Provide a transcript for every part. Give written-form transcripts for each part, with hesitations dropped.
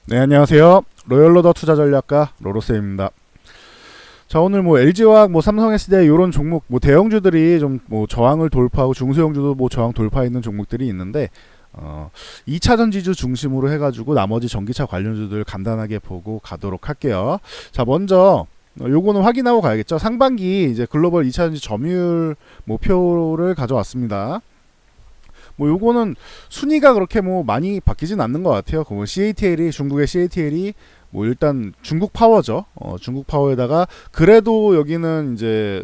네, 안녕하세요. 로열로더 투자전략가 로로쌤입니다. 자, 오늘 LG화학, 삼성 SDI 이런 종목, 대형주들이 좀 저항을 돌파하고 중소형주도 저항 돌파했는 종목들이 있는데 2차전 지주 중심으로 해가지고 나머지 전기차 관련주들 간단하게 보고 가도록 할게요. 자, 먼저 요거는 확인하고 가야겠죠. 상반기 이제 글로벌 2차전지 점유율 목표를 가져왔습니다. 요거는 순위가 그렇게 많이 바뀌진 않는 것 같아요. CATL이 중국의 CATL이 일단 중국 파워죠. 중국 파워에다가 그래도 여기는 이제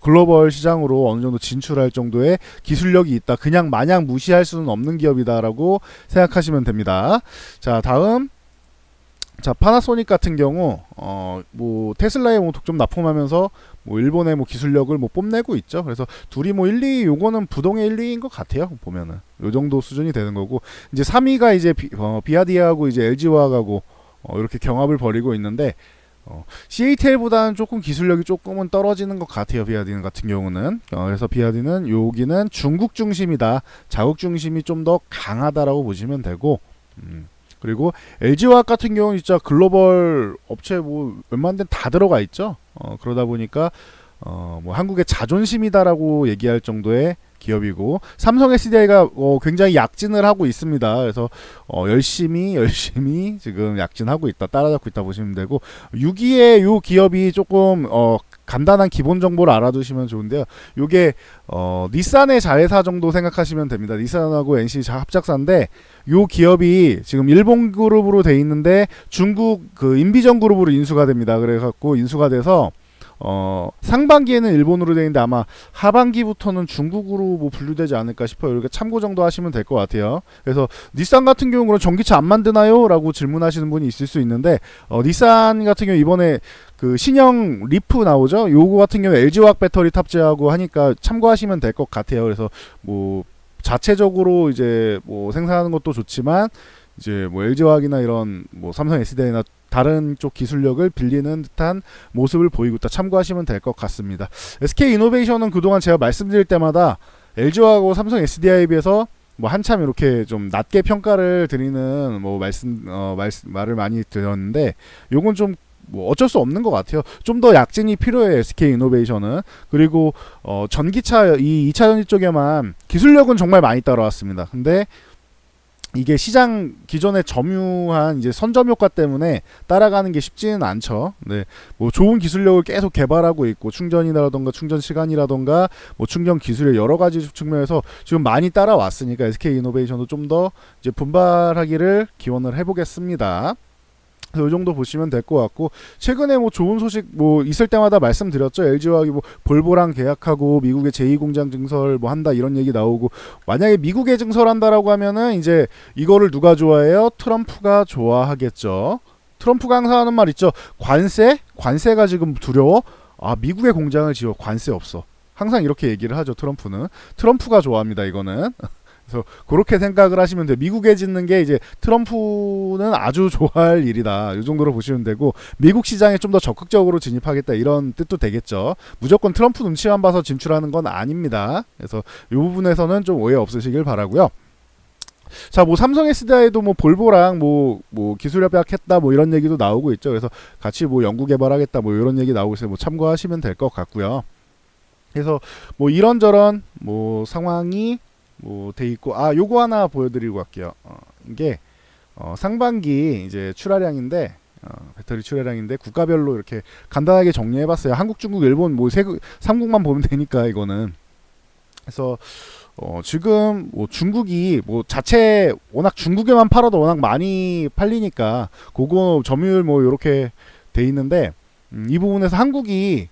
글로벌 시장으로 어느 정도 진출할 정도의 기술력이 있다. 그냥 마냥 무시할 수는 없는 기업이다라고 생각하시면 됩니다. 자, 다음. 자, 파나소닉 같은 경우 테슬라에 독점 납품하면서 일본의 기술력을 기술력을 있죠. 그래서 둘이 1, 2 요거는 부동의 1, 2인 것 같아요. 보면은 요 정도 수준이 되는 거고, 이제 3위가 이제 비아디하고 이제 LG화학하고 이렇게 경합을 벌이고 있는데 CATL보다는 조금 기술력이 조금은 떨어지는 것 같아요. 비아디 같은 경우는 그래서 비아디는 여기는 중국 중심이다. 자국 중심이 좀 더 강하다라고 보시면 되고, 그리고 LG화학 같은 경우는 진짜 글로벌 업체 웬만한 데는 다 들어가 있죠. 그러다 보니까 한국의 자존심이다라고 얘기할 정도의 기업이고, 삼성 SDI가 굉장히 약진을 하고 있습니다. 그래서 열심히 지금 약진하고 있다, 따라잡고 있다 보시면 되고, 6위에 요 기업이 조금 간단한 기본 정보를 알아두시면 좋은데요. 요게 닛산의 자회사 정도 생각하시면 됩니다. 닛산하고 NC 합작사인데, 요 기업이 지금 일본 그룹으로 돼 있는데 중국 인비전 그룹으로 인수가 됩니다. 그래갖고 인수가 돼서 상반기에는 일본으로 되어 있는데 아마 하반기부터는 중국으로 분류되지 않을까 싶어요. 이렇게 참고 정도 하시면 될 것 같아요. 그래서 닛산 같은 경우는 전기차 안 만드나요? 라고 질문하시는 분이 있을 수 있는데, 닛산 같은 경우 이번에 신형 리프 나오죠. 요거 같은 경우 LG화학 배터리 탑재하고 하니까 참고하시면 될 것 같아요. 그래서 자체적으로 이제 생산하는 것도 좋지만 이제 LG화학이나 이런 삼성 SDI나 다른 쪽 기술력을 빌리는 듯한 모습을 보이고 있다. 참고하시면 될 것 같습니다. SK이노베이션은 그동안 제가 말씀드릴 때마다 LG화학하고 삼성 SDI에 비해서 한참 이렇게 좀 낮게 평가를 드리는 말을 많이 드렸는데, 요건 좀 어쩔 수 없는 것 같아요. 좀 더 약진이 필요해요, SK이노베이션은. 그리고 전기차 이 2차전지 쪽에만 기술력은 정말 많이 따라왔습니다. 근데 이게 시장 기존에 점유한 이제 선점 효과 때문에 따라가는 게 쉽지는 않죠. 네, 좋은 기술력을 계속 개발하고 있고, 충전이라던가 충전 시간이라던가 충전 기술의 여러 가지 측면에서 지금 많이 따라왔으니까 SK이노베이션도 좀 더 이제 분발하기를 기원을 해보겠습니다. 그래서 이 정도 보시면 될 것 같고, 최근에 좋은 소식 있을 때마다 말씀드렸죠. LG화학이 볼보랑 계약하고 미국의 제2공장 증설 한다 이런 얘기 나오고, 만약에 미국에 증설한다라고 하면은 이제 이거를 누가 좋아해요? 트럼프가 좋아하겠죠. 트럼프가 항상 하는 말 있죠. 관세가 지금 두려워. 미국에 공장을 지어, 관세 없어. 항상 이렇게 얘기를 하죠. 트럼프가 좋아합니다. 이거는. 그래서 그렇게 생각을 하시면 돼요. 미국에 짓는 게 이제 트럼프는 아주 좋아할 일이다. 이 정도로 보시면 되고, 미국 시장에 좀 더 적극적으로 진입하겠다 이런 뜻도 되겠죠. 무조건 트럼프 눈치만 봐서 진출하는 건 아닙니다. 그래서 이 부분에서는 좀 오해 없으시길 바라고요. 자, 삼성 SDI도 볼보랑 기술 협약했다 이런 얘기도 나오고 있죠. 그래서 같이 연구 개발하겠다 이런 얘기 나오고 있어요. 참고하시면 될 것 같고요. 그래서 이런저런 상황이 돼 있고, 요거 하나 보여드리고 갈게요. 이게 상반기 이제 출하량인데, 배터리 출하량인데 국가별로 이렇게 간단하게 정리해봤어요. 한국, 중국, 일본 3국만 보면 되니까 이거는. 그래서 지금 중국이 자체 워낙 중국에만 팔아도 워낙 많이 팔리니까 그거 점유율 이렇게 돼 있는데, 이 부분에서 한국이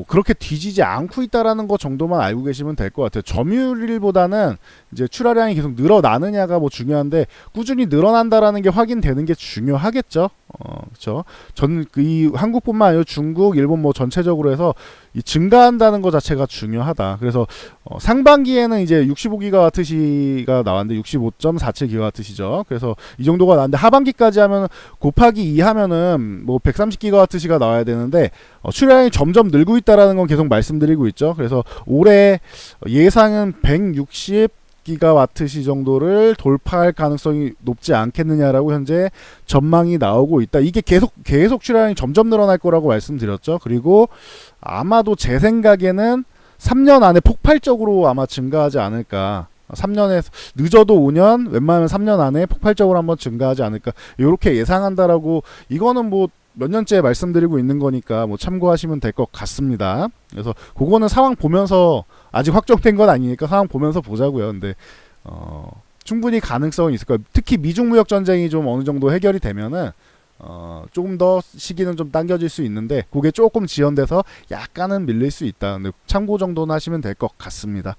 그렇게 뒤지지 않고 있다라는 것 정도만 알고 계시면 될 것 같아요. 점유율보다는 이제 출하량이 계속 늘어나느냐가 중요한데, 꾸준히 늘어난다라는 게 확인되는 게 중요하겠죠. 그렇죠. 이 한국뿐만 아니라 중국, 일본 전체적으로 해서 이 증가한다는 것 자체가 중요하다. 그래서 상반기에는 이제 65GWh가 나왔는데 65.47GWh죠. 그래서 이 정도가 나왔는데, 하반기까지 하면 곱하기 2 하면은 130GWh가 나와야 되는데 출하량이 점점 늘고 있다라는 건 계속 말씀드리고 있죠. 그래서 올해 예상은 160 기가와트시 정도를 돌파할 가능성이 높지 않겠느냐라고 현재 전망이 나오고 있다. 이게 계속 출하량이 점점 늘어날 거라고 말씀드렸죠. 그리고 아마도 제 생각에는 3년 안에 폭발적으로 아마 증가하지 않을까. 3년에 늦어도 5년, 웬만하면 3년 안에 폭발적으로 한번 증가하지 않을까. 이렇게 예상한다라고, 이거는 뭐 몇 년째 말씀드리고 있는 거니까 뭐 참고하시면 될 것 같습니다. 그래서 그거는 상황 보면서, 아직 확정된 건 아니니까 상황 보면서 보자고요. 근데 충분히 가능성이 있을 거예요. 특히 미중 무역 전쟁이 좀 어느 정도 해결이 되면은 조금 더 시기는 좀 당겨질 수 있는데, 그게 조금 지연돼서 약간은 밀릴 수 있다. 근데 참고 정도는 하시면 될 것 같습니다.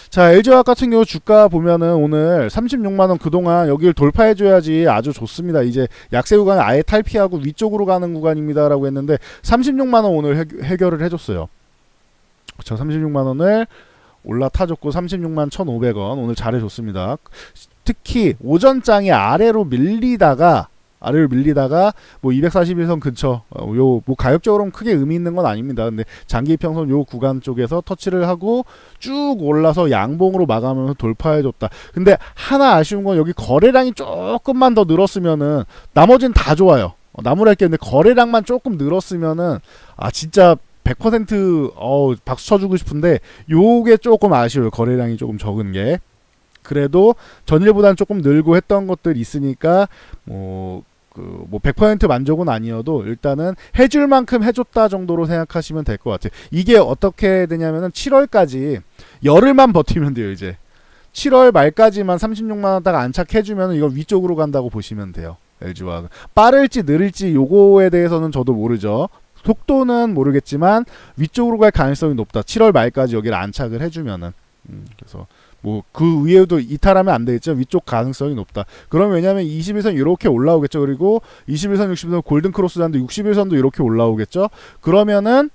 자, LG화학 같은 경우 주가 보면은 오늘 36만원 그동안 여기를 돌파해줘야지 아주 좋습니다. 이제 약세 구간을 아예 탈피하고 위쪽으로 가는 구간입니다 라고 했는데 36만원 오늘 해결을 해줬어요. 자, 36만원을 올라타줬고 36만 1,500원 오늘 잘해줬습니다. 특히 오전장이 아래로 밀리다가 뭐 241선 근처 요 뭐 가격적으로는 크게 의미 있는 건 아닙니다. 근데 장기 이평선 요 구간 쪽에서 터치를 하고 쭉 올라서 양봉으로 마감하면서 돌파해줬다. 근데 하나 아쉬운 건 여기 거래량이 조금만 더 늘었으면은 나머지는 다 좋아요. 나무랄 게 있는데 거래량만 조금 늘었으면은 진짜 100% 박수 쳐주고 싶은데 요게 조금 아쉬워요. 거래량이 조금 적은 게. 그래도 전일보다는 조금 늘고 했던 것들이 있으니까 뭐 100% 만족은 아니어도 일단은 해줄 만큼 해줬다 정도로 생각하시면 될 것 같아요. 이게 어떻게 되냐면은 7월까지 열흘만 버티면 돼요. 이제 7월 말까지만 36만원다가 안착해주면 이건 위쪽으로 간다고 보시면 돼요. LG화학은 빠를지 느릴지 요거에 대해서는 저도 모르죠. 속도는 모르겠지만 위쪽으로 갈 가능성이 높다. 7월 말까지 여기를 안착을 해주면은 그래서 뭐 그 위에도 이탈하면 안 되겠죠. 위쪽 가능성이 높다. 그럼 왜냐면 21선 이렇게 올라오겠죠. 그리고 21선, 60선 골든 크로스 잔도 61선도 이렇게 올라오겠죠. 그러면은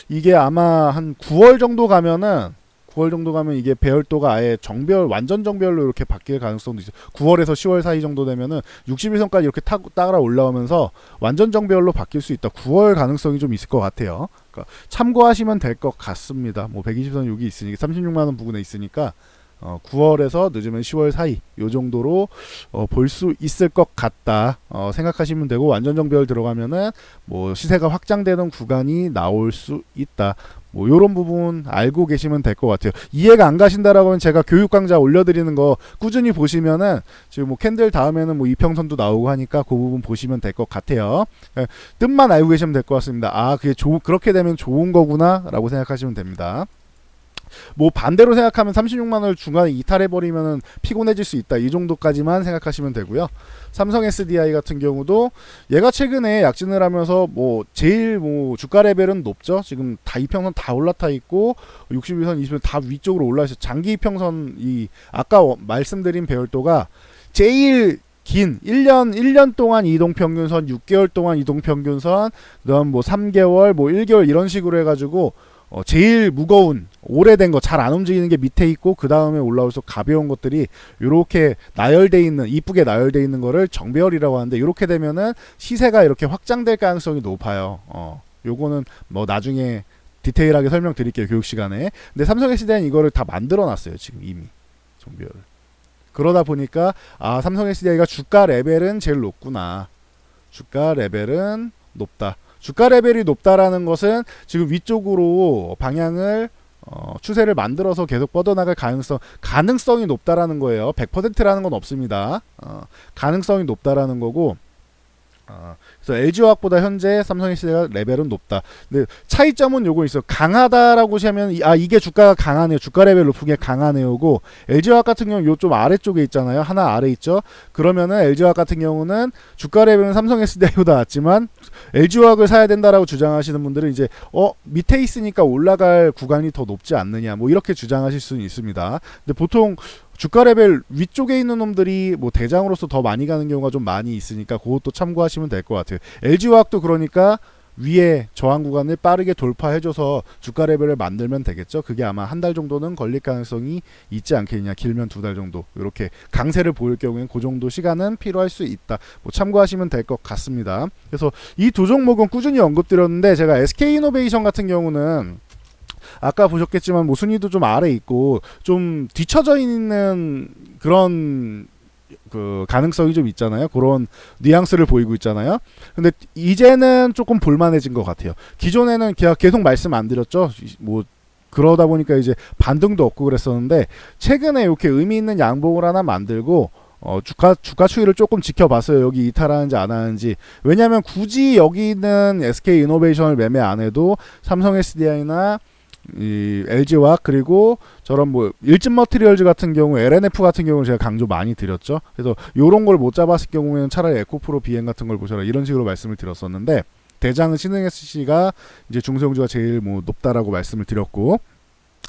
이게 아마 한 9월 정도 가면 이게 배열도가 아예 완전 정배열로 이렇게 바뀔 가능성도 있어요. 9월에서 10월 사이 정도 되면은 61선까지 이렇게 따라 올라오면서 완전 정배열로 바뀔 수 있다. 9월 가능성이 좀 있을 것 같아요. 그러니까 참고하시면 될 것 같습니다. 뭐 120선 여기 있으니까 36만원 부근에 있으니까 9월에서 늦으면 10월 사이 요 정도로 볼 수 있을 것 같다 생각하시면 되고, 완전 정배열 들어가면은 뭐 시세가 확장되는 구간이 나올 수 있다. 뭐 요런 부분 알고 계시면 될 것 같아요. 이해가 안 가신다라고 하면 제가 교육 강좌 올려드리는 거 꾸준히 보시면은 지금 뭐 캔들 다음에는 뭐 이평선도 나오고 하니까 그 부분 보시면 될 것 같아요. 뜻만 알고 계시면 될 것 같습니다. 그게 그렇게 되면 좋은 거구나 라고 생각하시면 됩니다. 뭐 반대로 생각하면 36만원을 중간에 이탈해버리면 피곤해질 수 있다. 이 정도까지만 생각하시면 되고요. 삼성 SDI 같은 경우도 얘가 최근에 약진을 하면서 뭐 제일 뭐 주가 레벨은 높죠. 지금 다 이평선 다 올라타 있고 61선, 20선 다 위쪽으로 올라 있어. 장기 이평선 아까 말씀드린 배열도가 제일 긴 1년 동안 이동평균선, 6개월 동안 이동평균선, 그다음 뭐 3개월, 뭐 1개월 이런 식으로 해가지고 제일 무거운 오래된 거 잘 안 움직이는 게 밑에 있고 그 다음에 올라올수록 가벼운 것들이 이렇게 나열돼 있는, 이쁘게 나열돼 있는 거를 정배열이라고 하는데, 이렇게 되면은 시세가 이렇게 확장될 가능성이 높아요. 요거는 뭐 나중에 디테일하게 설명드릴게요, 교육 시간에. 근데 삼성 SDI는 이거를 다 만들어 놨어요, 지금 이미 정배열을. 그러다 보니까 삼성 SDI가 주가 레벨은 제일 높구나. 주가 레벨은 높다. 주가 레벨이 높다라는 것은 지금 위쪽으로 방향을 추세를 만들어서 계속 뻗어나갈 가능성이 높다라는 거예요. 100%라는 건 없습니다. 가능성이 높다라는 거고, 그래서 LG화학보다 현재 삼성 SDI가 레벨은 높다. 근데 차이점은 요거 있어. 강하다라고 하면 이게 주가가 강하네요. 주가 레벨 높은 게 강하네요고, LG화학 같은 경우는 요 좀 아래쪽에 있잖아요. 하나 아래 있죠. 그러면은 LG화학 같은 경우는 주가 레벨은 삼성 SDI보다 낮지만 LG화학을 사야 된다라고 주장하시는 분들은 이제 밑에 있으니까 올라갈 구간이 더 높지 않느냐, 뭐 이렇게 주장하실 수는 있습니다. 근데 보통 주가 레벨 위쪽에 있는 놈들이 뭐 대장으로서 더 많이 가는 경우가 좀 많이 있으니까 그것도 참고하시면 될 것 같아요. LG화학도 그러니까 위에 저항 구간을 빠르게 돌파해줘서 주가 레벨을 만들면 되겠죠. 그게 아마 한 달 정도는 걸릴 가능성이 있지 않겠냐. 길면 2달 정도. 이렇게 강세를 보일 경우에는 그 정도 시간은 필요할 수 있다. 뭐 참고하시면 될 것 같습니다. 그래서 이 두 종목은 꾸준히 언급드렸는데, 제가 SK이노베이션 같은 경우는 아까 보셨겠지만 뭐 순위도 좀 아래 있고 좀 뒤처져 있는 그런 그 가능성이 좀 있잖아요. 그런 뉘앙스를 보이고 있잖아요. 근데 이제는 조금 볼만해진 것 같아요. 기존에는 제가 계속 말씀 안 드렸죠. 뭐 그러다 보니까 이제 반등도 없고 그랬었는데 최근에 이렇게 의미 있는 양봉을 하나 만들고 주가 추이를 조금 지켜봤어요. 여기 이탈하는지 안 하는지. 왜냐하면 굳이 여기 있는 SK 이노베이션을 매매 안 해도 삼성 SDI나 이 LG화학 그리고 저런 뭐 일진 머티리얼즈 같은 경우 LNF 같은 경우는 제가 강조 많이 드렸죠. 그래서 요런 걸 못 잡았을 경우에는 차라리 에코프로 비행 같은 걸 보셔라 이런 식으로 말씀을 드렸었는데 대장은 신흥SC가 이제 중소형주가 제일 뭐 높다라고 말씀을 드렸고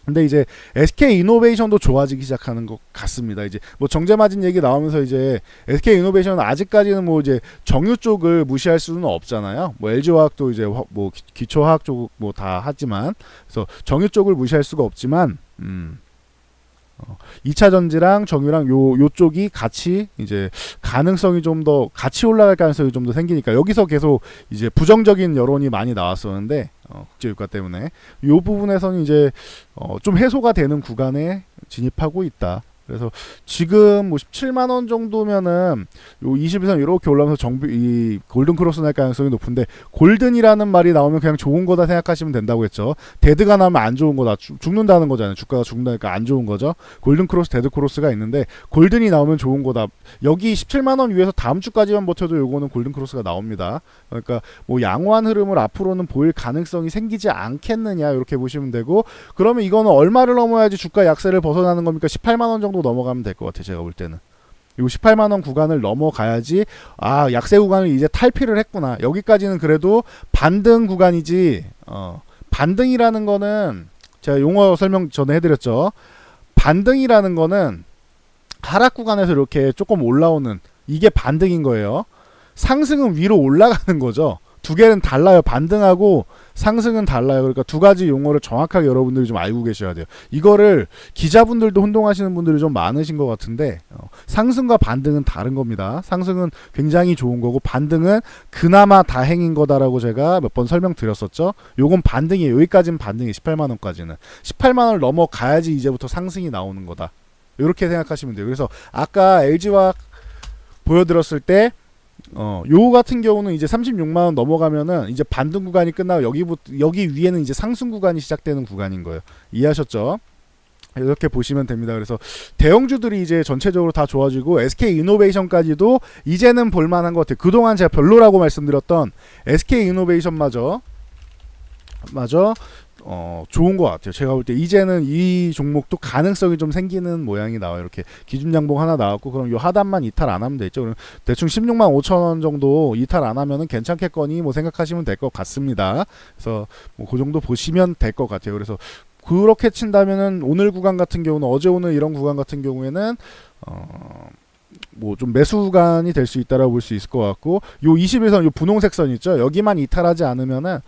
근데 이제 SK 이노베이션도 좋아지기 시작하는 것 같습니다. 이제 뭐 정제마진 얘기 나오면서 이제 SK 이노베이션은 아직까지는 뭐 이제 정유 쪽을 무시할 수는 없잖아요. 뭐 LG화학도 이제 뭐 기초화학 쪽 뭐 다 하지만 그래서 정유 쪽을 무시할 수가 없지만 2차 전지랑 정유랑 요쪽이 같이 이제 가능성이 좀 더 같이 올라갈 가능성이 좀 더 생기니까 여기서 계속 이제 부정적인 여론이 많이 나왔었는데 국제유가 때문에 요 부분에서는 이제 좀 해소가 되는 구간에 진입하고 있다. 그래서 지금 뭐 17만 원 정도면은 요 20일선 이렇게 올라오면서 이 골든 크로스 날 가능성이 높은데 골든이라는 말이 나오면 그냥 좋은 거다 생각하시면 된다고 했죠. 데드가 나면 안 좋은 거다. 죽는다는 거잖아요. 주가가 죽는다니까 안 좋은 거죠. 골든 크로스, 데드 크로스가 있는데 골든이 나오면 좋은 거다. 여기 17만 원 위에서 다음 주까지만 버텨도 요거는 골든 크로스가 나옵니다. 그러니까 뭐 양호한 흐름을 앞으로는 보일 가능성이 생기지 않겠느냐 이렇게 보시면 되고 그러면 이거는 얼마를 넘어야지 주가 약세를 벗어나는 겁니까? 18만 원 정도 넘어가면 될 것 같아요. 제가 볼 때는 이 18만 원 구간을 넘어가야지 약세 구간을 이제 탈피를 했구나. 여기까지는 그래도 반등 구간이지. 반등이라는 거는 제가 용어 설명 전에 해드렸죠. 반등이라는 거는 하락 구간에서 이렇게 조금 올라오는 이게 반등인 거예요. 상승은 위로 올라가는 거죠. 두 개는 달라요. 반등하고 상승은 달라요. 그러니까 두 가지 용어를 정확하게 여러분들이 좀 알고 계셔야 돼요. 이거를 기자분들도 혼동하시는 분들이 좀 많으신 것 같은데 상승과 반등은 다른 겁니다. 상승은 굉장히 좋은 거고 반등은 그나마 다행인 거다라고 제가 몇 번 설명드렸었죠. 요건 반등이에요. 여기까지는 반등이 18만 원까지는 18만 원을 넘어가야지 이제부터 상승이 나오는 거다. 이렇게 생각하시면 돼요. 그래서 아까 LG화학 보여드렸을 때 요 같은 경우는 이제 36만원 넘어가면은 이제 반등 구간이 끝나고 여기 위에는 이제 상승 구간이 시작되는 구간인 거예요. 이해하셨죠? 이렇게 보시면 됩니다. 그래서 대형주들이 이제 전체적으로 다 좋아지고 SK 이노베이션까지도 이제는 볼만한 것 같아요. 그동안 제가 별로라고 말씀드렸던 SK 이노베이션마저 좋은 것 같아요. 제가 볼 때 이제는 이 종목도 가능성이 좀 생기는 모양이 나와요. 이렇게 기준 양봉 하나 나왔고 그럼 요 하단만 이탈 안 하면 되죠. 그럼 대충 16만 5천 원 정도 이탈 안 하면은 괜찮겠거니 뭐 생각하시면 될 것 같습니다. 그래서 뭐 그 정도 보시면 될 것 같아요. 그래서 그렇게 친다면은 오늘 구간 같은 경우는 어제 오늘 이런 구간 같은 경우에는 뭐 좀 매수 구간이 될 수 있다라고 볼 수 있을 것 같고 요 21선 요 분홍색 선 있죠. 여기만 이탈하지 않으면은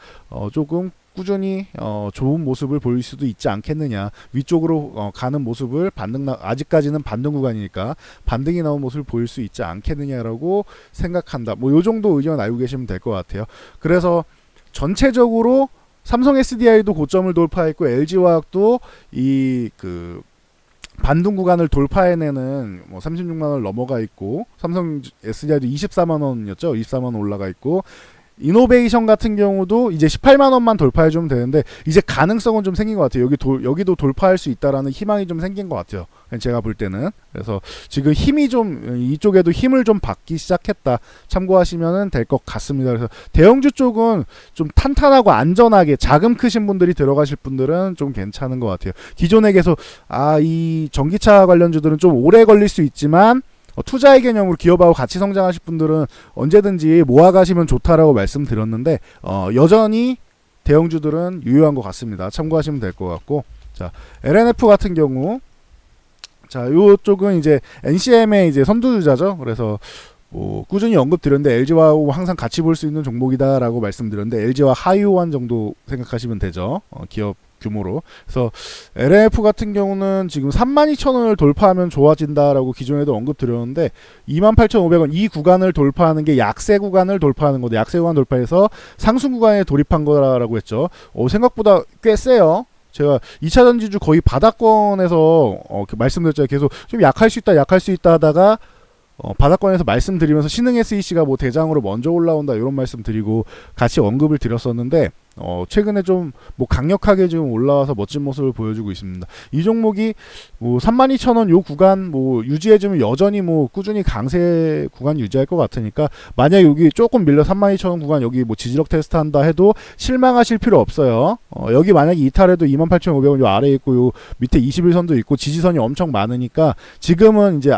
조금 꾸준히 좋은 모습을 보일 수도 있지 않겠느냐. 위쪽으로 가는 모습을 아직까지는 반등 구간이니까 반등이 나온 모습을 보일 수 있지 않겠느냐라고 생각한다. 뭐 요 정도 의견 알고 계시면 될 것 같아요. 그래서 전체적으로 삼성 SDI도 고점을 돌파했고 LG화학도 이 반등 구간을 돌파해내는 뭐 36만 원을 넘어가 있고 삼성 SDI도 24만 원이었죠. 24만 원 올라가 있고 이노베이션 같은 경우도 이제 18만 원만 돌파해주면 되는데 이제 가능성은 좀 생긴 것 같아요. 여기도 돌파할 수 있다라는 희망이 좀 생긴 것 같아요. 제가 볼 때는. 그래서 지금 힘이 좀 이쪽에도 힘을 좀 받기 시작했다. 참고하시면 될 것 같습니다. 그래서 대형주 쪽은 좀 탄탄하고 안전하게 자금 크신 분들이 들어가실 분들은 좀 괜찮은 것 같아요. 기존에 계속 이 전기차 관련주들은 좀 오래 걸릴 수 있지만 투자의 개념으로 기업하고 같이 성장하실 분들은 언제든지 모아가시면 좋다라고 말씀드렸는데 여전히 대형주들은 유효한 것 같습니다. 참고하시면 될 것 같고 자 LNF 같은 경우 자 요쪽은 이제 NCM의 이제 선두주자죠. 그래서 뭐 꾸준히 언급드렸는데 LG화하고 항상 같이 볼 수 있는 종목이다라고 말씀드렸는데 LG화 하위호환 정도 생각하시면 되죠. 기업 규모로. 그래서 LNF 같은 경우는 지금 32,000원을 돌파하면 좋아진다라고 기존에도 언급드렸는데 28,500원 이 구간을 돌파하는 게 약세 구간을 돌파하는 거죠. 약세 구간 돌파해서 상승 구간에 돌입한 거라고 했죠. 생각보다 꽤 세요. 제가 2차 전지주 거의 바닥권에서 말씀드렸잖아요. 계속 좀 약할 수 있다 하다가 바닥권에서 말씀드리면서 신흥 SEC가 뭐 대장으로 먼저 올라온다 이런 말씀 드리고 같이 언급을 드렸었는데 최근에 좀 뭐 강력하게 지금 올라와서 멋진 모습을 보여주고 있습니다. 이 종목이 뭐 32,000원 요 구간 뭐 유지해주면 여전히 뭐 꾸준히 강세 구간 유지할 것 같으니까 만약 여기 조금 밀려 32,000원 구간 여기 뭐 지지력 테스트 한다 해도 실망하실 필요 없어요. 여기 만약에 이탈해도 28,500원 요 아래에 있고 요 밑에 21선도 있고 지지선이 엄청 많으니까 지금은 이제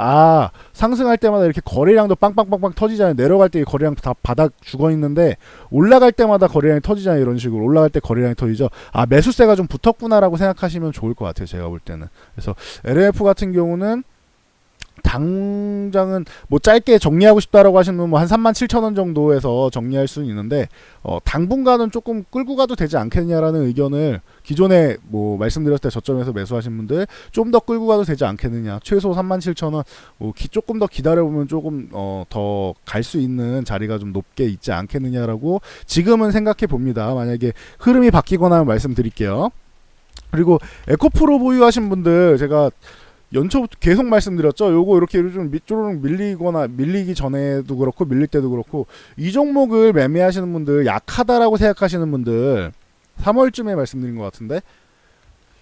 상승할 때마다 이렇게 거래량도 빵빵빵빵 터지잖아요. 내려갈 때 거래량 다 바닥 죽어 있는데 올라갈 때마다 거래량이 터지잖아요. 이런 식으로 올라갈 때 거래량이 터지죠. 매수세가 좀 붙었구나라고 생각하시면 좋을 것 같아요. 제가 볼 때는. 그래서 LF 같은 경우는 당장은 뭐 짧게 정리하고 싶다라고 하시는 분 뭐 한 37,000원 정도에서 정리할 수는 있는데 당분간은 조금 끌고 가도 되지 않겠냐라는 의견을 기존에 뭐 말씀드렸을 때 저점에서 매수하신 분들 좀 더 끌고 가도 되지 않겠느냐, 최소 37,000원 뭐 조금 더 기다려보면 조금 더 갈 수 있는 자리가 좀 높게 있지 않겠느냐라고 지금은 생각해 봅니다. 만약에 흐름이 바뀌거나 하면 말씀드릴게요. 그리고 에코프로 보유하신 분들 제가 연초부터 계속 말씀드렸죠. 요거 이렇게 좀 밑으로 밀리기 전에도 그렇고 밀릴 때도 그렇고 이 종목을 매매하시는 분들 약하다라고 생각하시는 분들 3월쯤에 말씀드린 것 같은데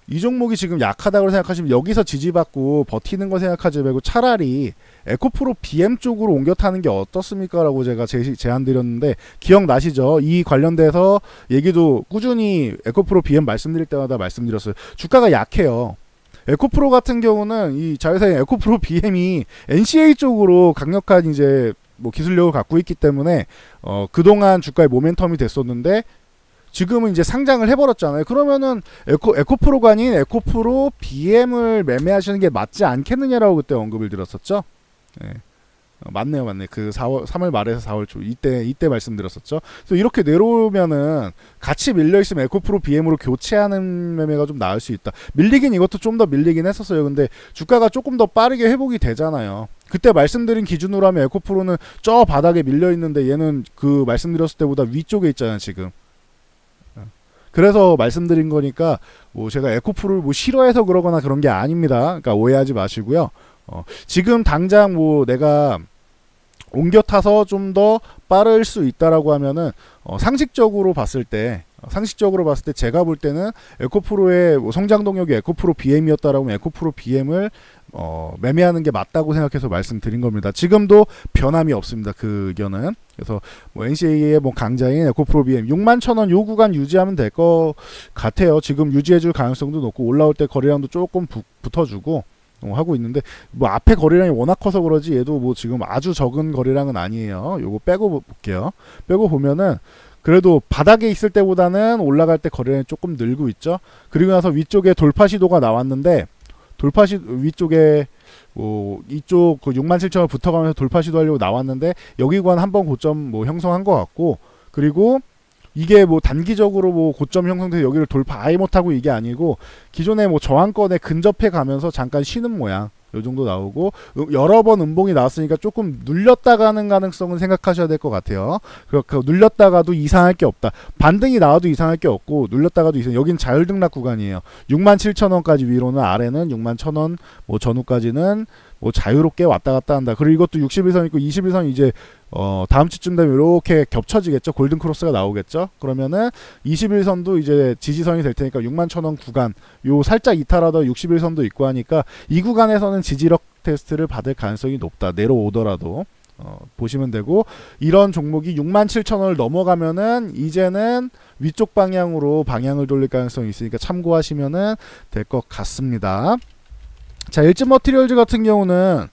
이 종목이 지금 약하다고 생각하시면 여기서 지지받고 버티는 거 생각하지 말고 차라리 에코프로 BM 쪽으로 옮겨 타는 게 어떻습니까? 라고 제가 제안 드렸는데 기억나시죠? 이 관련돼서 얘기도 꾸준히 에코프로 BM 말씀드릴 때마다 말씀드렸어요. 주가가 약해요. 에코프로 같은 경우는 이 자회사인 에코프로 BM이 NCA 쪽으로 강력한 이제 뭐 기술력을 갖고 있기 때문에 그동안 주가의 모멘텀이 됐었는데 지금은 이제 상장을 해버렸잖아요. 그러면은 에코프로가 아닌 에코프로 BM을 매매하시는 게 맞지 않겠느냐라고 그때 언급을 드렸었죠. 네. 맞네요. 그 3월 말에서 4월 초 이때 말씀드렸었죠. 그래서 이렇게 내려오면은 같이 밀려 있으면 에코프로 BM으로 교체하는 매매가 좀 나을 수 있다. 밀리긴 이것도 좀 더 밀리긴 했었어요. 근데 주가가 조금 더 빠르게 회복이 되잖아요. 그때 말씀드린 기준으로 하면 에코프로는 저 바닥에 밀려 있는데 얘는 그 말씀드렸을 때보다 위쪽에 있잖아요, 지금. 그래서 말씀드린 거니까 뭐 제가 에코프로를 뭐 싫어해서 그러거나 그런 게 아닙니다. 그러니까 오해하지 마시고요. 지금 당장 뭐 내가 옮겨 타서 좀 더 빠를 수 있다라고 하면은 상식적으로 봤을 때 제가 볼 때는 에코프로의 뭐 성장 동력이 에코프로 BM이었다라고 하면 에코프로 BM을 매매하는 게 맞다고 생각해서 말씀드린 겁니다. 지금도 변함이 없습니다. 그 의견은. 그래서 뭐 NCA의 뭐 강자인 에코프로 BM 61,000원 요 구간 유지하면 될 것 같아요. 지금 유지해줄 가능성도 높고 올라올 때 거래량도 조금 붙어주고 하고 있는데 뭐 앞에 거래량이 워낙 커서 그러지 얘도 뭐 지금 아주 적은 거래량은 아니에요. 요거 빼고 볼게요. 빼고 보면은 그래도 바닥에 있을 때보다는 올라갈 때 거래량이 조금 늘고 있죠. 그리고 나서 위쪽에 돌파 시도가 나왔는데 위쪽에 뭐 이쪽 그 67,000원 붙어가면서 돌파 시도하려고 나왔는데 여기 구간 한번 고점 뭐 형성한 것 같고 그리고 이게 뭐 단기적으로 뭐 고점 형성돼서 여기를 돌파 아예 못하고 이게 아니고 기존에 뭐 저항권에 근접해 가면서 잠깐 쉬는 모양 요 정도 나오고 여러 번 음봉이 나왔으니까 조금 눌렸다 가는 가능성은 생각하셔야 될 것 같아요. 그렇게 눌렸다가도 이상할 게 없다. 반등이 나와도 이상할 게 없고 눌렸다가도 여긴 자율등락 구간이에요. 67,000원까지 위로는 아래는 61,000원 뭐 전후까지는 뭐 자유롭게 왔다 갔다 한다. 그리고 이것도 61선 있고 21선 이제 다음 주쯤 되면 이렇게 겹쳐지겠죠. 골든 크로스가 나오겠죠. 그러면은 21선도 이제 지지선이 될 테니까 61,000원 구간 요 살짝 이탈하다 61선도 있고 하니까 이 구간에서는 지지력 테스트를 받을 가능성이 높다. 내려오더라도 보시면 되고 이런 종목이 67,000원을 넘어가면은 이제는 위쪽 방향으로 방향을 돌릴 가능성이 있으니까 참고하시면은 될 것 같습니다. 자, 일진 머티리얼즈 같은 경우는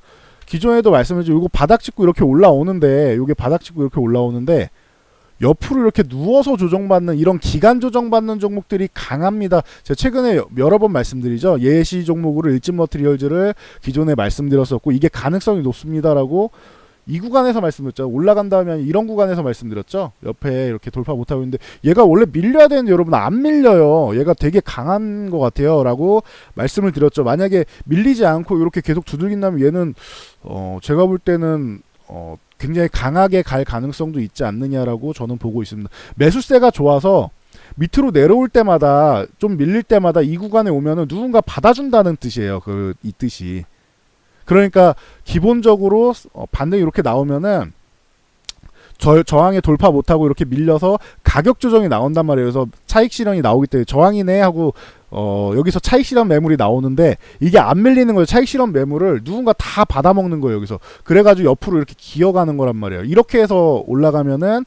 기존에도 말씀드렸죠. 이거 바닥 찍고 이렇게 올라오는데 요게 바닥 찍고 이렇게 올라오는데 옆으로 이렇게 누워서 조정받는 이런 기간 조정받는 종목들이 강합니다. 제가 최근에 여러 번 말씀드리죠. 예시 종목으로 일진 머티리얼즈를 기존에 말씀드렸었고 이게 가능성이 높습니다라고 이 구간에서 말씀드렸죠. 올라간 다음에 이런 구간에서 말씀드렸죠. 옆에 이렇게 돌파 못하고 있는데 얘가 원래 밀려야 되는데 여러분 안 밀려요. 얘가 되게 강한 것 같아요 라고 말씀을 드렸죠. 만약에 밀리지 않고 이렇게 계속 두들긴다면 얘는 제가 볼 때는 굉장히 강하게 갈 가능성도 있지 않느냐라고 저는 보고 있습니다. 매수세가 좋아서 밑으로 내려올 때마다 좀 밀릴 때마다 이 구간에 오면은 누군가 받아준다는 뜻이에요. 이 뜻이. 그러니까 기본적으로 반등이 이렇게 나오면은 저항에 돌파 못하고 이렇게 밀려서 가격 조정이 나온단 말이에요. 그래서 차익 실현이 나오기 때문에 저항이네 하고 여기서 차익 실현 매물이 나오는데 이게 안 밀리는 거예요. 차익 실현 매물을 누군가 다 받아먹는 거예요. 여기서 그래가지고 옆으로 이렇게 기어가는 거란 말이에요. 이렇게 해서 올라가면은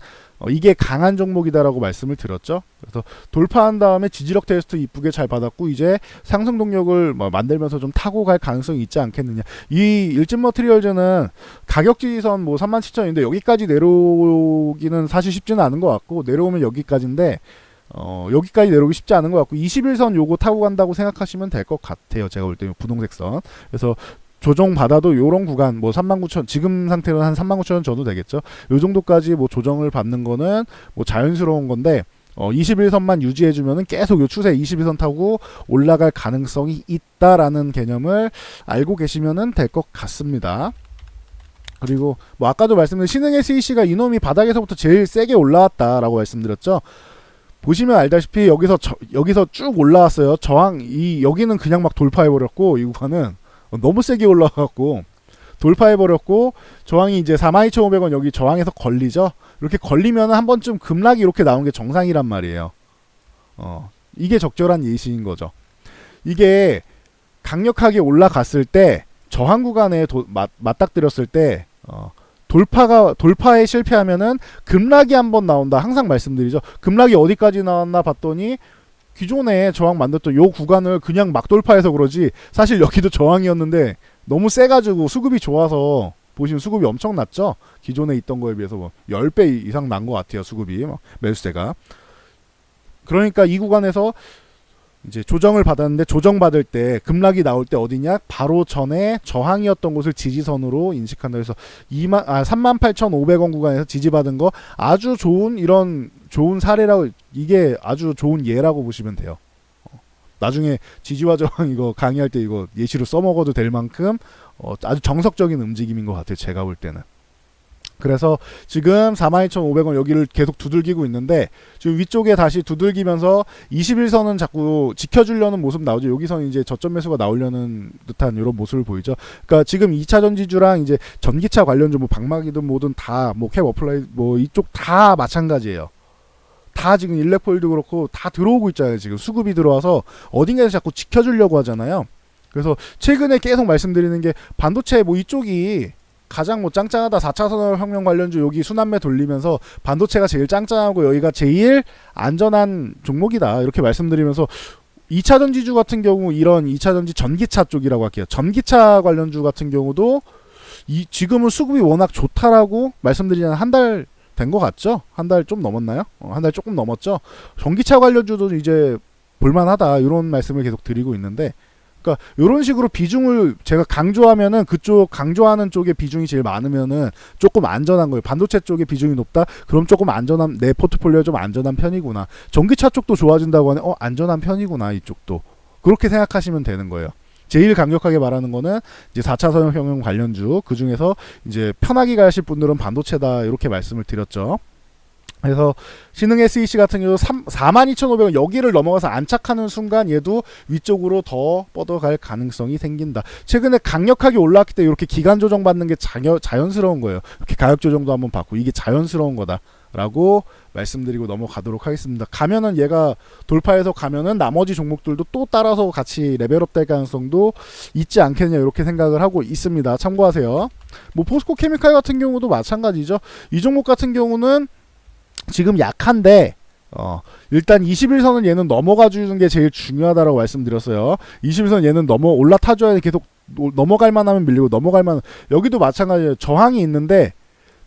이게 강한 종목이다라고 말씀을 드렸죠. 그래서 돌파한 다음에 지지력 테스트 이쁘게 잘 받았고 이제 상승 동력을 만들면서 좀 타고 갈 가능성이 있지 않겠느냐. 이 일진 머티리얼즈는 가격 지지선 37,000인데 여기까지 내려오기는 사실 쉽지는 않은 것 같고 내려오면 여기까지인데 여기까지 내려오기 쉽지 않은 것 같고 21선 요거 타고 간다고 생각하시면 될 것 같아요. 제가 볼 때는 분홍색 선. 그래서 조정 받아도 요런 구간 39,000 지금 상태로 한 39,000원 줘도 되겠죠. 요 정도까지 조정을 받는 거는 자연스러운 건데 21선만 유지해 주면은 계속 요 추세 21선 타고 올라갈 가능성이 있다라는 개념을 알고 계시면은 될 것 같습니다. 그리고 아까도 말씀드린 신흥 SEC가 이놈이 바닥에서부터 제일 세게 올라왔다라고 말씀드렸죠. 보시면 알다시피 여기서 쭉 올라왔어요. 여기는 그냥 막 돌파해 버렸고 이 구간은 너무 세게 올라가갖고 돌파해버렸고 저항이 이제 42,500원 여기 저항에서 걸리죠. 이렇게 걸리면 한 번쯤 급락이 이렇게 나오는 게 정상이란 말이에요. 이게 적절한 예시인 거죠. 이게 강력하게 올라갔을 때 저항 구간에 맞닥뜨렸을 때 돌파에 실패하면은 급락이 한번 나온다. 항상 말씀드리죠. 급락이 어디까지 나왔나 봤더니 기존에 저항 만들었던 요 구간을 그냥 막 돌파해서 그러지 사실 여기도 저항이었는데 너무 세가지고 수급이 좋아서 보시면 수급이 엄청 났죠. 기존에 있던 거에 비해서 10배 이상 난 것 같아요. 수급이 매수세가. 그러니까 이 구간에서 이제 조정을 받았는데 조정받을 때 급락이 나올 때 어디냐 바로 전에 저항이었던 곳을 지지선으로 인식한다. 그래서 38,500원 구간에서 지지받은 거 아주 좋은 사례라고 이게 아주 좋은 예라고 보시면 돼요. 나중에 지지와 저항 이거 강의할 때 이거 예시로 써먹어도 될 만큼 아주 정석적인 움직임인 것 같아요. 제가 볼 때는. 그래서 지금 42,500원 여기를 계속 두들기고 있는데 지금 위쪽에 다시 두들기면서 21선은 자꾸 지켜주려는 모습 나오죠. 여기서는 이제 저점 매수가 나오려는 듯한 이런 모습을 보이죠. 그러니까 지금 2차 전지주랑 이제 전기차 관련주 방막이든 뭐든 다 캡 어플라이 이쪽 다 마찬가지예요. 다 지금 일렉폴드 그렇고 다 들어오고 있잖아요. 지금 수급이 들어와서 어딘가에서 자꾸 지켜주려고 하잖아요. 그래서 최근에 계속 말씀드리는 게 반도체 이쪽이 가장 짱짱하다. 4차 산업혁명 관련주 여기 순환매 돌리면서 반도체가 제일 짱짱하고 여기가 제일 안전한 종목이다. 이렇게 말씀드리면서 2차 전지주 같은 경우 이런 2차 전지 전기차 쪽이라고 할게요. 전기차 관련주 같은 경우도 지금은 수급이 워낙 좋다라고 말씀드리는 한 달 된 것 같죠? 한 달 좀 넘었나요? 한 달 조금 넘었죠? 전기차 관련주도 이제 볼만하다. 이런 말씀을 계속 드리고 있는데 그러니까 이런 식으로 비중을 제가 강조하면은 그쪽 강조하는 쪽에 비중이 제일 많으면은 조금 안전한 거예요. 반도체 쪽에 비중이 높다. 그럼 조금 안전한 내 포트폴리오에 좀 안전한 편이구나. 전기차 쪽도 좋아진다고 하네. 안전한 편이구나. 이쪽도 그렇게 생각하시면 되는 거예요. 제일 강력하게 말하는 거는 이제 4차 산업혁명 관련주 그 중에서 이제 편하게 가실 분들은 반도체다 이렇게 말씀을 드렸죠. 그래서 신흥 SEC 같은 경우 42,500원 여기를 넘어가서 안착하는 순간 얘도 위쪽으로 더 뻗어갈 가능성이 생긴다. 최근에 강력하게 올라왔기 때문에 이렇게 기간 조정 받는 게 자연스러운 거예요. 이렇게 가격 조정도 한번 받고 이게 자연스러운 거다라고 말씀드리고 넘어가도록 하겠습니다. 가면은 얘가 돌파해서 가면은 나머지 종목들도 또 따라서 같이 레벨업 될 가능성도 있지 않겠냐 이렇게 생각을 하고 있습니다. 참고하세요. 포스코 케미칼 같은 경우도 마찬가지죠. 이 종목 같은 경우는 지금 약한데 일단 21선은 얘는 넘어가 주는 게 제일 중요하다라고 말씀드렸어요. 21선 얘는 올라타줘야 돼. 계속 넘어갈 만하면 밀리고 넘어갈 만 여기도 마찬가지예요. 저항이 있는데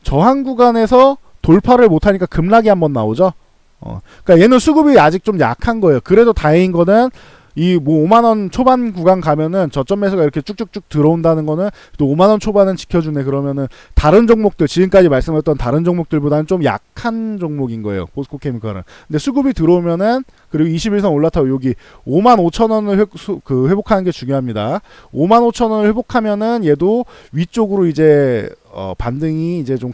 저항 구간에서 돌파를 못하니까 급락이 한번 나오죠. 그러니까 얘는 수급이 아직 좀 약한 거예요. 그래도 다행인 거는 이 5만원 초반 구간 가면은 저점 매수가 이렇게 쭉쭉쭉 들어온다는 거는 또 5만원 초반은 지켜주네. 그러면은 다른 종목들 지금까지 말씀드렸던 다른 종목들보다는 좀 약한 종목인 거예요. 포스코 케미칼은. 근데 수급이 들어오면은 그리고 21선 올라타고 여기 55,000원을 회복하는 게 중요합니다. 55,000원을 회복하면은 얘도 위쪽으로 이제 반등이 이제 좀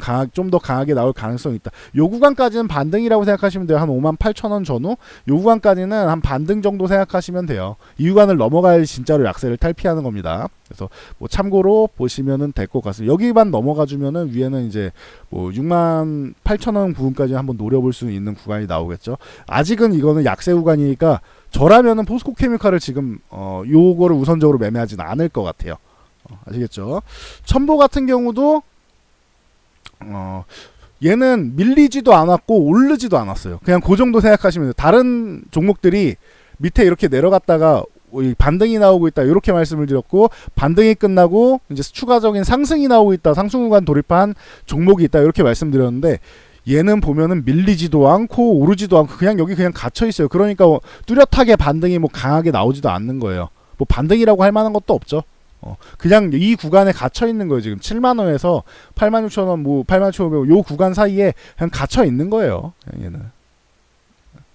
더 강하게 나올 가능성이 있다. 요 구간까지는 반등이라고 생각하시면 돼요. 한 58,000원 전후 요 구간까지는 한 반등 정도 생각하시면 돼요. 이 구간을 넘어가야 진짜로 약세를 탈피하는 겁니다. 그래서 뭐 참고로 보시면은 될 것 같습니다. 여기만 넘어가 주면은 위에는 이제 뭐 68,000원 부분까지 한번 노려볼 수 있는 구간이 나오겠죠. 아직은 이거는 약세 구간이니까 저라면은 포스코 케미칼을 지금 요거를 우선적으로 매매하지는 않을 것 같아요. 아시겠죠? 첨보 같은 경우도 얘는 밀리지도 않았고 오르지도 않았어요. 그냥 그 정도 생각하시면 돼요. 다른 종목들이 밑에 이렇게 내려갔다가 반등이 나오고 있다 이렇게 말씀을 드렸고, 반등이 끝나고 이제 추가적인 상승이 나오고 있다, 상승 구간 돌입한 종목이 있다 이렇게 말씀드렸는데, 얘는 보면은 밀리지도 않고 오르지도 않고 그냥 여기 그냥 갇혀 있어요. 그러니까 뚜렷하게 반등이 뭐 강하게 나오지도 않는 거예요. 뭐 반등이라고 할 만한 것도 없죠. 그냥 이 구간에 갇혀 있는 거예요. 지금 7만원에서 86,000원, 뭐 86,500원 요 구간 사이에 그냥 갇혀 있는 거예요. 얘는.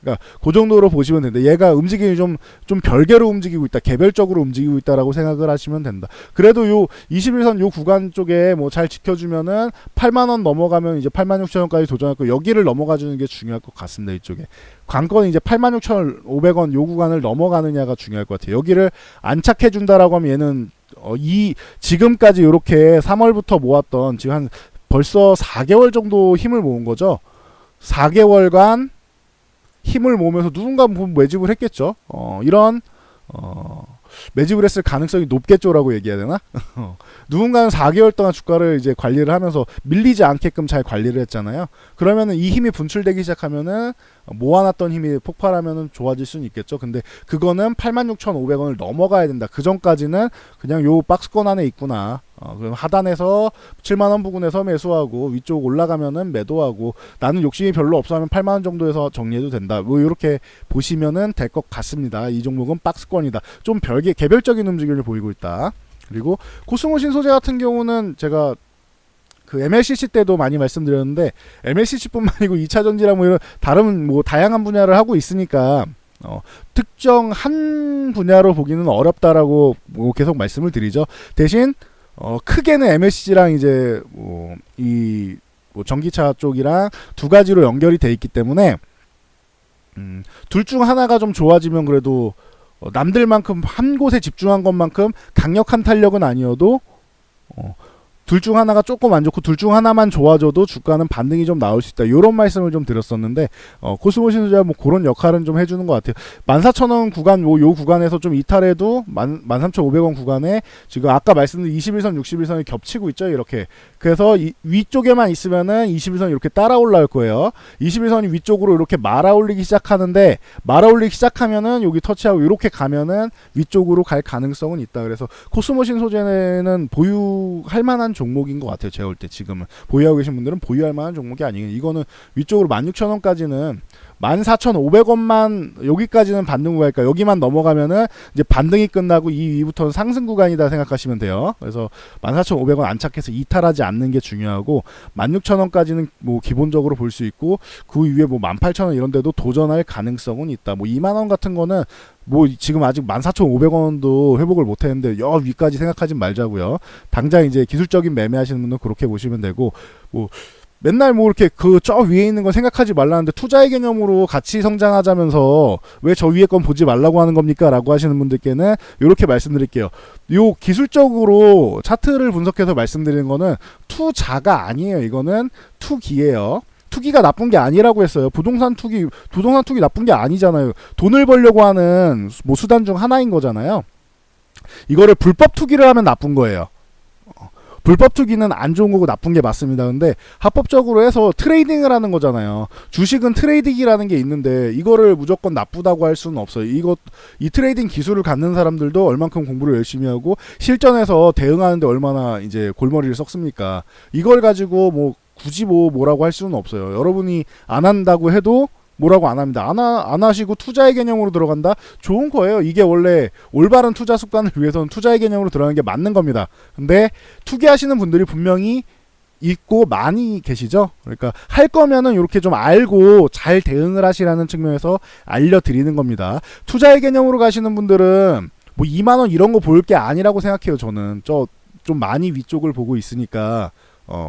그러니까 그 정도로 보시면 되는데, 얘가 움직임이 좀 별개로 움직이고 있다, 개별적으로 움직이고 있다라고 생각을 하시면 된다. 그래도 요 21선 요 구간 쪽에 뭐 잘 지켜주면은 8만원 넘어가면 이제 86,000원까지 도전했고, 여기를 넘어가 주는 게 중요할 것 같습니다. 이쪽에 관건은 이제 86,500원 요 구간을 넘어가느냐가 중요할 것 같아요. 여기를 안착해 준다라고 하면 얘는 지금까지 이렇게 3월부터 모았던 지금 한 벌써 4개월 정도 힘을 모은 거죠. 4개월간 힘을 모으면서 누군가 매집을 했겠죠. 이런 매집을 했을 가능성이 높겠죠라고 얘기해야 되나? 누군가는 4개월 동안 주가를 이제 관리를 하면서 밀리지 않게끔 잘 관리를 했잖아요. 그러면은 이 힘이 분출되기 시작하면은 모아놨던 힘이 폭발하면은 좋아질 수는 있겠죠. 근데 그거는 86,500원을 넘어가야 된다. 그 전까지는 그냥 요 박스권 안에 있구나. 그럼 하단에서 7만원 부근에서 매수하고 위쪽 올라가면은 매도하고, 나는 욕심이 별로 없어 하면 8만원 정도에서 정리해도 된다. 뭐 이렇게 보시면은 될 것 같습니다. 이 종목은 박스권이다. 좀 개별적인 움직임을 보이고 있다. 그리고 코스모 신소재 같은 경우는 제가 그 MLCC 때도 많이 말씀드렸는데, MLCC뿐만 아니고 2차전지랑 뭐 이런 다른 뭐 다양한 분야를 하고 있으니까 특정 한 분야로 보기는 어렵다라고 뭐 계속 말씀을 드리죠. 대신 크게는 MLCC랑 이제 이 전기차 쪽이랑 두 가지로 연결이 돼 있기 때문에 둘 중 하나가 좀 좋아지면 그래도 남들만큼 한 곳에 집중한 것만큼 강력한 탄력은 아니어도 둘 중 하나가 조금 안 좋고 둘 중 하나만 좋아져도 주가는 반등이 좀 나올 수 있다, 이런 말씀을 좀 드렸었는데, 코스모 신소재가 뭐 그런 역할은 좀 해주는 것 같아요. 14,000원 구간 요 구간에서 좀 이탈해도 13,500원 구간에 지금 아까 말씀드린 21선 61선이 겹치고 있죠, 이렇게. 그래서 위쪽에만 있으면은 21선이 이렇게 따라 올라올 거예요. 21선이 위쪽으로 이렇게 말아 올리기 시작하는데, 말아 올리기 시작하면은 여기 터치하고 이렇게 가면은 위쪽으로 갈 가능성은 있다. 그래서 코스모 신소재는 보유할 만한 종목인 것 같아요. 제가 볼 때 지금은 보유하고 계신 분들은 보유할 만한 종목이 아니에요. 이거는 위쪽으로 16,000원까지는 14,500원만 여기까지는 반등 구간이니까 여기만 넘어가면은 이제 반등이 끝나고 이 위부터는 상승 구간이다 생각하시면 돼요. 그래서 14,500원 안착해서 이탈하지 않는 게 중요하고, 16,000원까지는 뭐 기본적으로 볼 수 있고, 그 위에 뭐 18,000원 이런 데도 도전할 가능성은 있다. 뭐 2만원 같은 거는 뭐 지금 아직 14,500원도 회복을 못 했는데 여 위까지 생각하지 말자고요. 당장 이제 기술적인 매매하시는 분은 그렇게 보시면 되고, 뭐 맨날 뭐 이렇게 그 저 위에 있는 거 생각하지 말라는데 투자의 개념으로 같이 성장하자면서 왜 저 위에 건 보지 말라고 하는 겁니까? 라고 하시는 분들께는 이렇게 말씀드릴게요. 요 기술적으로 차트를 분석해서 말씀드리는 거는 투자가 아니에요. 이거는 투기예요. 투기가 나쁜 게 아니라고 했어요. 부동산 투기 나쁜 게 아니잖아요. 돈을 벌려고 하는 뭐 수단 중 하나인 거잖아요. 이거를 불법 투기를 하면 나쁜 거예요. 불법 투기는 안 좋은 거고 나쁜 게 맞습니다. 근데 합법적으로 해서 트레이딩을 하는 거잖아요. 주식은 트레이딩이라는 게 있는데 이거를 무조건 나쁘다고 할 수는 없어요. 이 트레이딩 기술을 갖는 사람들도 얼만큼 공부를 열심히 하고 실전에서 대응하는데 얼마나 이제 골머리를 썩습니까? 이걸 가지고 뭐 굳이 뭐라고 할 수는 없어요. 여러분이 안 한다고 해도 뭐라고 안 합니다. 안 하시고 투자의 개념으로 들어간다? 좋은 거예요. 이게 원래 올바른 투자 습관을 위해서는 투자의 개념으로 들어가는 게 맞는 겁니다. 근데 투기하시는 분들이 분명히 있고 많이 계시죠. 그러니까 할 거면은 이렇게 좀 알고 잘 대응을 하시라는 측면에서 알려드리는 겁니다. 투자의 개념으로 가시는 분들은 뭐 2만 원 이런 거 볼 게 아니라고 생각해요. 저는 좀 많이 위쪽을 보고 있으니까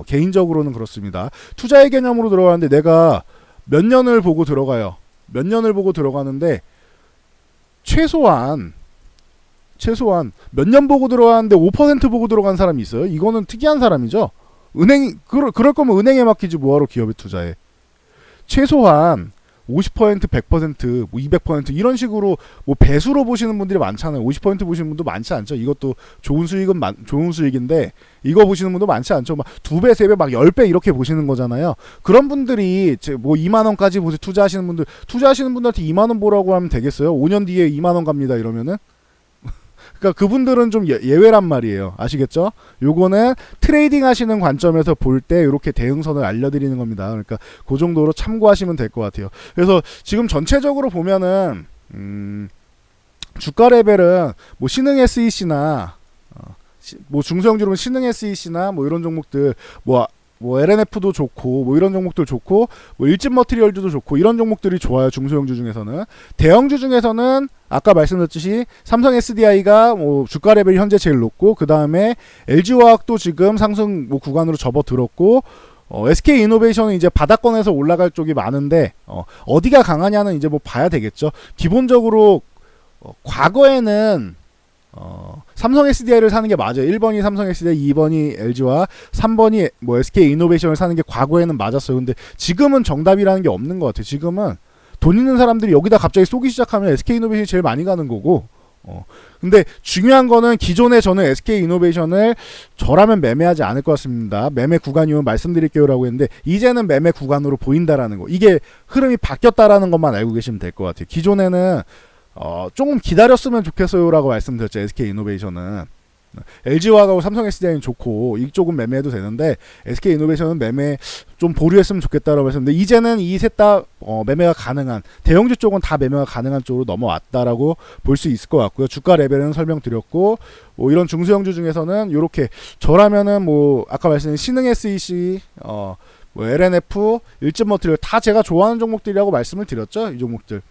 개인적으로는 그렇습니다. 투자의 개념으로 들어가는데 내가 몇 년을 보고 들어가요. 몇 년을 보고 들어가는데 최소한 몇 년 보고 들어가는데 5% 보고 들어간 사람이 있어요. 이거는 특이한 사람이죠. 그럴 거면 은행에 맡기지 뭐하러 기업에 투자해. 최소한 50%, 100%, 뭐 200% 이런 식으로 뭐 배수로 보시는 분들이 많잖아요. 50% 보시는 분도 많지 않죠. 이것도 좋은 수익인데 이거 보시는 분도 많지 않죠. 막 2배, 3배, 막 10배 이렇게 보시는 거잖아요. 그런 분들이 뭐 2만 원까지 보세요. 투자하시는 분들한테 2만 원 보라고 하면 되겠어요? 5년 뒤에 2만 원 갑니다. 이러면은 그러니까 그분들은 좀 예외란 말이에요. 아시겠죠? 요거는 트레이딩 하시는 관점에서 볼 때 이렇게 대응선을 알려드리는 겁니다. 그러니까 그 정도로 참고하시면 될 것 같아요. 그래서 지금 전체적으로 보면은 주가 레벨은 뭐 신흥 SEC나 뭐 중소형주로는 신흥 SEC나 뭐 이런 종목들 뭐 LNF도 좋고 뭐 이런 종목들 좋고 뭐 일진 머티리얼즈도 좋고 이런 종목들이 좋아요. 중소형주 중에서는. 대형주 중에서는 아까 말씀드렸듯이 삼성 SDI가 뭐 주가 레벨이 현재 제일 높고 그 다음에 LG화학도 지금 상승 뭐 구간으로 접어들었고 SK이노베이션은 이제 바닥권에서 올라갈 쪽이 많은데 어디가 강하냐는 이제 뭐 봐야 되겠죠. 기본적으로 과거에는 삼성 SDI를 사는 게 맞아요. 1번이 삼성 SDI, 2번이 LG와 3번이 뭐 SK이노베이션을 사는 게 과거에는 맞았어요. 근데 지금은 정답이라는 게 없는 것 같아요. 지금은 돈 있는 사람들이 여기다 갑자기 쏘기 시작하면 SK이노베이션이 제일 많이 가는 거고 근데 중요한 거는 기존에 저는 SK이노베이션을 저라면 매매하지 않을 것 같습니다. 매매 구간이면 말씀드릴게요 라고 했는데 이제는 매매 구간으로 보인다라는 거. 이게 흐름이 바뀌었다라는 것만 알고 계시면 될 것 같아요. 기존에는 조금 기다렸으면 좋겠어요 라고 말씀드렸죠. SK이노베이션은 LG화학하고 삼성 SDI는 좋고 이쪽은 매매해도 되는데 SK이노베이션은 매매 좀 보류했으면 좋겠다라고 말씀드렸는데 이제는 이 셋 다 매매가 가능한 대형주 쪽은 다 매매가 가능한 쪽으로 넘어왔다라고 볼 수 있을 것 같고요. 주가 레벨은 설명드렸고 뭐 이런 중소형주 중에서는 이렇게 저라면은 뭐 아까 말씀드린 신흥 SEC 뭐 LNF 일진 머티리얼 다 제가 좋아하는 종목들이라고 말씀을 드렸죠. 이 종목들.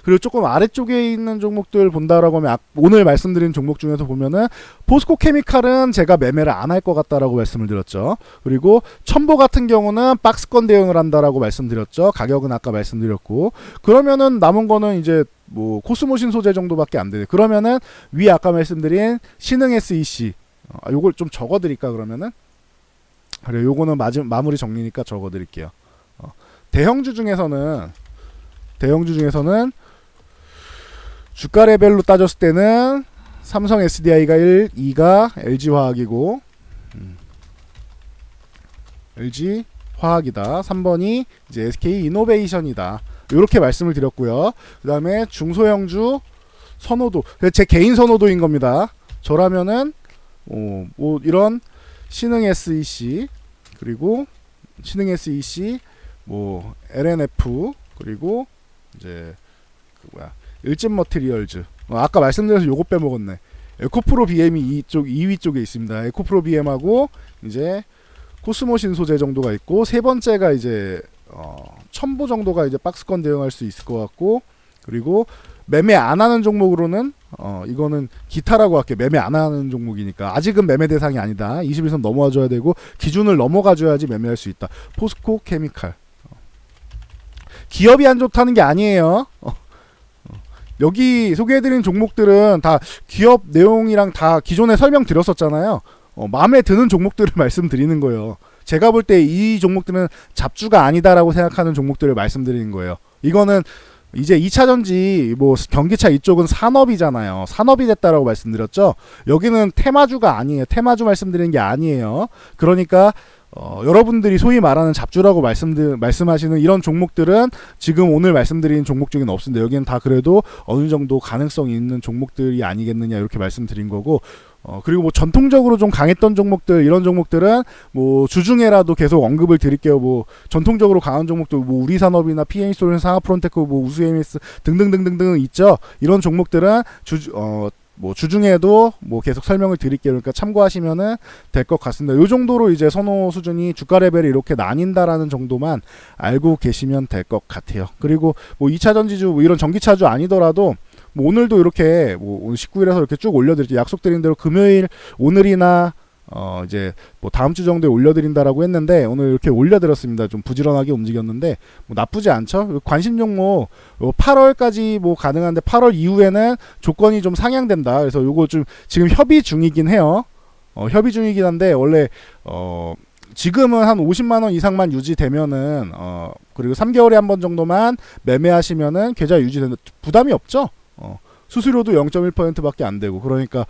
그리고 조금 아래쪽에 있는 종목들 본다라고 하면 오늘 말씀드린 종목 중에서 보면은 포스코 케미칼은 제가 매매를 안 할 것 같다라고 말씀을 드렸죠. 그리고 첨보 같은 경우는 박스권 대응을 한다라고 말씀드렸죠. 가격은 아까 말씀드렸고 그러면은 남은 거는 이제 뭐 코스모신 소재 정도밖에 안 되네. 그러면은 위에 아까 말씀드린 신흥 SEC 요걸 좀 적어드릴까 그러면은 그래 요거는 마무리 정리니까 적어드릴게요. 대형주 중에서는 주가 레벨로 따졌을 때는 삼성 SDI가 1, 2가 LG화학이고 LG화학이다. 3번이 이제 SK이노베이션이다. 이렇게 말씀을 드렸고요. 그 다음에 중소형주 선호도 제 개인 선호도인 겁니다. 저라면은 뭐 이런 신흥 SEC 그리고 신흥 SEC 뭐 LNF 그리고 이제 일진 머티리얼즈 아까 말씀드려서 요거 빼먹었네. 에코프로 BM이 이쪽 2위 쪽에 있습니다. 에코프로 BM하고 이제 코스모신 소재 정도가 있고 세 번째가 이제 첨보 정도가 이제 박스권 대응할 수 있을 것 같고 그리고 매매 안 하는 종목으로는 이거는 기타라고 할게요. 매매 안 하는 종목이니까 아직은 매매 대상이 아니다. 21선 넘어와 줘야 되고 기준을 넘어가 줘야지 매매할 수 있다. 포스코 케미칼 기업이 안 좋다는 게 아니에요. 여기 소개해드린 종목들은 다 기업 내용이랑 다 기존에 설명드렸었잖아요. 마음에 드는 종목들을 말씀드리는 거예요. 제가 볼 때 이 종목들은 잡주가 아니다라고 생각하는 종목들을 말씀드리는 거예요. 이거는 이제 2차전지 뭐 경기차 이쪽은 산업이잖아요. 산업이 됐다라고 말씀드렸죠. 여기는 테마주가 아니에요. 테마주 말씀드리는 게 아니에요. 그러니까 여러분들이 소위 말하는 잡주라고 말씀하시는 이런 종목들은 지금 오늘 말씀드린 종목 중에는 없습니다. 여기는 다 그래도 어느 정도 가능성이 있는 종목들이 아니겠느냐 이렇게 말씀드린 거고 그리고 뭐 전통적으로 좀 강했던 종목들 이런 종목들은 뭐 주중에라도 계속 언급을 드릴게요. 뭐 전통적으로 강한 종목들 뭐 우리산업이나 PN솔루션, 상하프론테크, 뭐 우수MS 등등등등등 있죠. 이런 종목들은 뭐 주중에도 뭐 계속 설명을 드릴게요. 그러니까 참고하시면은 될 것 같습니다. 요 정도로 이제 선호 수준이 주가 레벨이 이렇게 나뉜다라는 정도만 알고 계시면 될 것 같아요. 그리고 뭐 2차 전지주 뭐 이런 전기차주 아니더라도 뭐 오늘도 이렇게 뭐 오늘 19일에서 이렇게 쭉 올려드릴게요. 약속드린 대로 금요일 오늘이나 이제 뭐 다음 주 정도에 올려드린다라고 했는데 오늘 이렇게 올려드렸습니다. 좀 부지런하게 움직였는데 뭐 나쁘지 않죠. 관심 종목 8월까지 뭐 가능한데 8월 이후에는 조건이 좀 상향된다. 그래서 요거 좀 지금 협의 중이긴 해요. 협의 중이긴 한데 원래 지금은 한 50만 원 이상만 유지되면은 그리고 3개월에 한 번 정도만 매매하시면은 계좌 유지되는 부담이 없죠. 수수료도 0.1%밖에 안 되고 그러니까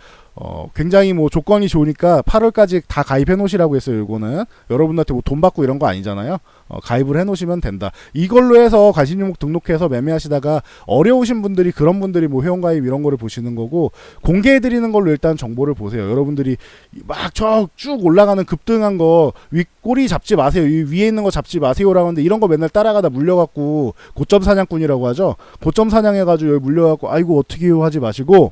굉장히 뭐 조건이 좋으니까 8월까지 다 가입해 놓으시라고 했어요. 이거는 여러분한테 뭐 돈 받고 이런 거 아니잖아요. 가입을 해 놓으시면 된다. 이걸로 해서 관심 종목 등록해서 매매하시다가 어려우신 분들이 그런 분들이 뭐 회원 가입 이런 거를 보시는 거고 공개해 드리는 걸로 일단 정보를 보세요. 여러분들이 막 저 쭉 올라가는 급등한 거 꼬리 잡지 마세요. 위에 있는 거 잡지 마세요라고 하는데 이런 거 맨날 따라가다 물려갖고 고점 사냥꾼이라고 하죠. 고점 사냥해가지고 여기 물려갖고 아이고 어떻게 해요 하지 마시고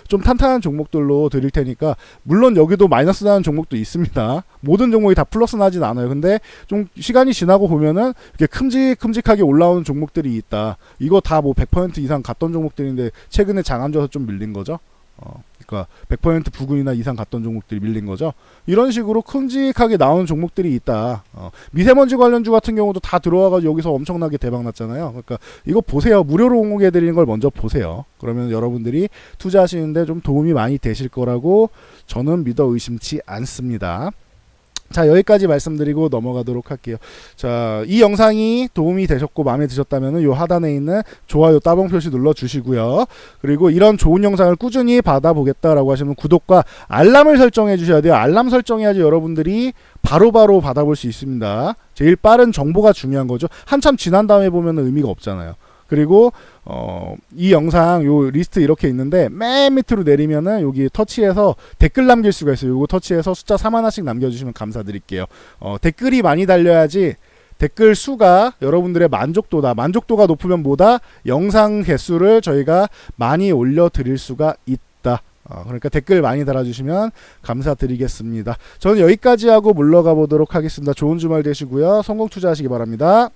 좀 탄탄한 종목들로 드릴 테니까 물론 여기도 마이너스 나는 종목도 있습니다. 모든 종목이 다 플러스 나진 않아요. 근데 좀 시간이 지나고 보면은 이렇게 큼직큼직하게 올라오는 종목들이 있다. 이거 다 뭐 100% 이상 갔던 종목들인데 최근에 장안져서 좀 밀린 거죠. 그러니까 100% 부근이나 이상 갔던 종목들이 밀린 거죠. 이런 식으로 큼직하게 나오는 종목들이 있다. 미세먼지 관련주 같은 경우도 다 들어와가지고 여기서 엄청나게 대박 났잖아요. 그러니까 이거 보세요. 무료로 공개해드리는 걸 먼저 보세요. 그러면 여러분들이 투자하시는데 좀 도움이 많이 되실 거라고 저는 믿어 의심치 않습니다. 자, 여기까지 말씀드리고 넘어가도록 할게요. 자, 이 영상이 도움이 되셨고 마음에 드셨다면 요 하단에 있는 좋아요 따봉 표시 눌러주시고요. 그리고 이런 좋은 영상을 꾸준히 받아보겠다라고 하시면 구독과 알람을 설정해 주셔야 돼요. 알람 설정해야지 여러분들이 바로바로 받아볼 수 있습니다. 제일 빠른 정보가 중요한 거죠. 한참 지난 다음에 보면 의미가 없잖아요. 그리고 이 영상 요 리스트 이렇게 있는데 맨 밑으로 내리면은 여기 터치해서 댓글 남길 수가 있어요. 요거 터치해서 숫자 3 하나씩 남겨주시면 감사드릴게요. 댓글이 많이 달려야지 댓글 수가 여러분들의 만족도가 높으면 뭐다? 영상 개수를 저희가 많이 올려드릴 수가 있다. 그러니까 댓글 많이 달아주시면 감사드리겠습니다. 저는 여기까지 하고 물러가 보도록 하겠습니다. 좋은 주말 되시고요. 성공 투자하시기 바랍니다.